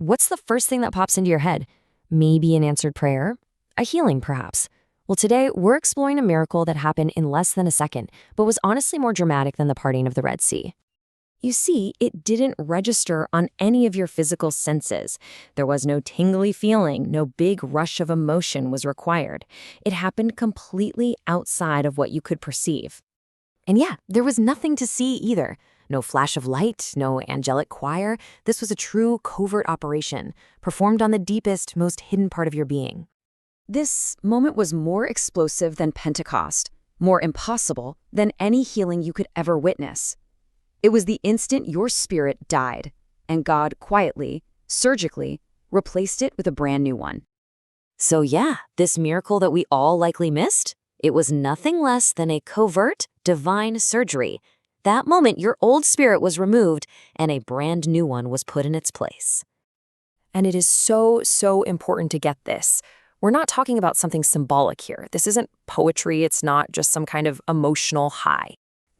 What's the first thing that pops into your head? Maybe an answered prayer? A healing, perhaps? Well, today we're exploring a miracle that happened in less than a second, but was honestly more dramatic than the parting of the Red Sea. You see, it didn't register on any of your physical senses. There was no tingly feeling, no big rush of emotion was required. It happened completely outside of what you could perceive. And yeah, there was nothing to see either. No flash of light, no angelic choir. This was a true covert operation, performed on the deepest, most hidden part of your being. This moment was more explosive than Pentecost, more impossible than any healing you could ever witness. It was the instant your spirit died, and God quietly, surgically, replaced it with a brand new one. So yeah, this miracle that we all likely missed, it was nothing less than a covert, divine surgery. That moment, your old spirit was removed, and a brand new one was put in its place. And it is so important to get this. We're not talking about something symbolic here. This isn't poetry. It's not just some kind of emotional high.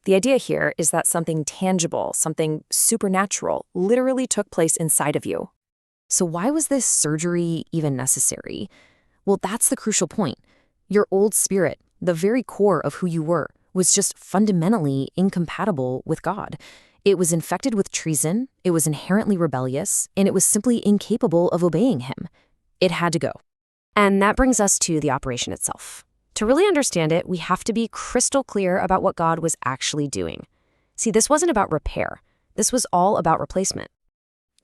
The idea here is that something tangible, something supernatural, literally took place inside of you. So why was this surgery even necessary? Well, that's the crucial point. Your old spirit, the very core of who you were, was just fundamentally incompatible with God. It was infected with treason, it was inherently rebellious, and it was simply incapable of obeying him. It had to go. And that brings us to the operation itself. To really understand it, we have to be crystal clear about what God was actually doing. See, this wasn't about repair. This was all about replacement.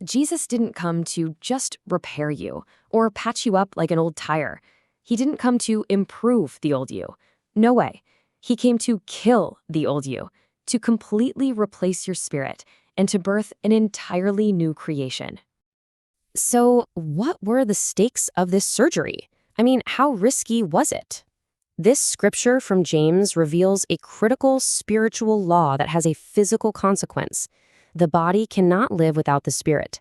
Jesus didn't come to just repair you or patch you up like an old tire. He didn't come to improve the old you. No way. He came to kill the old you, to completely replace your spirit, and to birth an entirely new creation. So, what were the stakes of this surgery? I mean, how risky was it? This scripture from James reveals a critical spiritual law that has a physical consequence. The body cannot live without the spirit.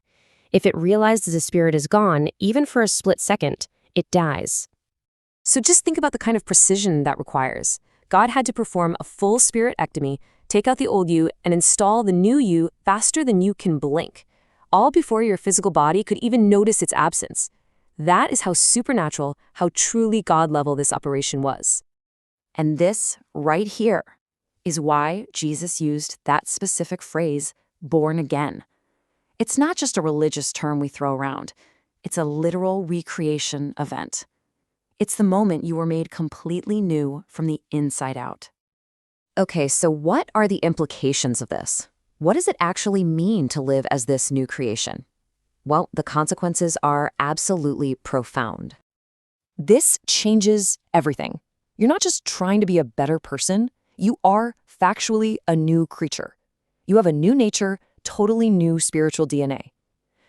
If it realizes the spirit is gone, even for a split second, it dies. So just think about the kind of precision that requires. God had to perform a full spiritectomy, take out the old you, and install the new you faster than you can blink, all before your physical body could even notice its absence. That is how supernatural, how truly God-level this operation was. And this, right here, is why Jesus used that specific phrase, born again. It's not just a religious term we throw around. It's a literal recreation event. It's the moment you were made completely new from the inside out. Okay, so what are the implications of this? What does it actually mean to live as this new creation? Well, the consequences are absolutely profound. This changes everything. You're not just trying to be a better person. You are factually a new creature. You have a new nature, totally new spiritual DNA.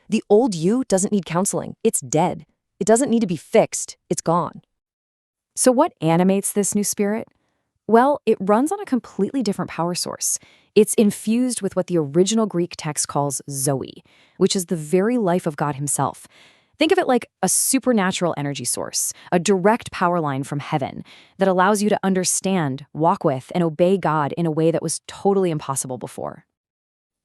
The old you doesn't need counseling. It's dead. It doesn't need to be fixed. It's gone. So what animates this new spirit? Well, it runs on a completely different power source. It's infused with what the original Greek text calls Zoe, which is the very life of God himself. Think of it like a supernatural energy source, a direct power line from heaven that allows you to understand, walk with, and obey God in a way that was totally impossible before.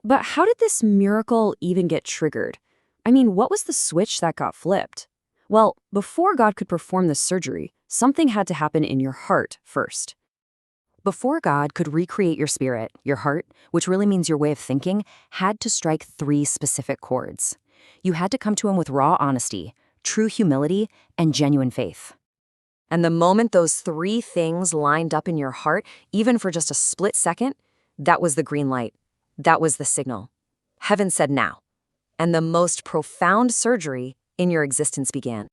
But how did this miracle even get triggered? I mean, what was the switch that got flipped? Well, before God could perform this surgery, something had to happen in your heart first. Before God could recreate your spirit, your heart, which really means your way of thinking, had to strike 3 specific chords. You had to come to him with raw honesty, true humility, and genuine faith. And the moment those 3 things lined up in your heart, even for just a split second, that was the green light. That was the signal. Heaven said now. And the most profound surgery in your existence began.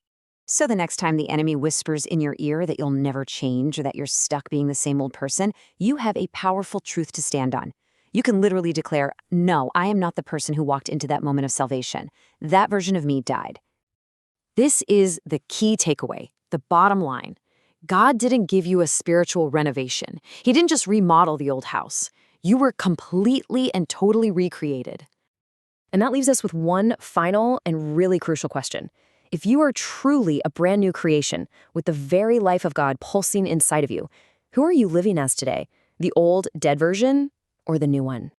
So the next time the enemy whispers in your ear that you'll never change or that you're stuck being the same old person, you have a powerful truth to stand on. You can literally declare, no, I am not the person who walked into that moment of salvation. That version of me died. This is the key takeaway, the bottom line. God didn't give you a spiritual renovation. He didn't just remodel the old house. You were completely and totally recreated. And that leaves us with one final and really crucial question. If you are truly a brand new creation with the very life of God pulsing inside of you, who are you living as today? The old, dead version or the new one?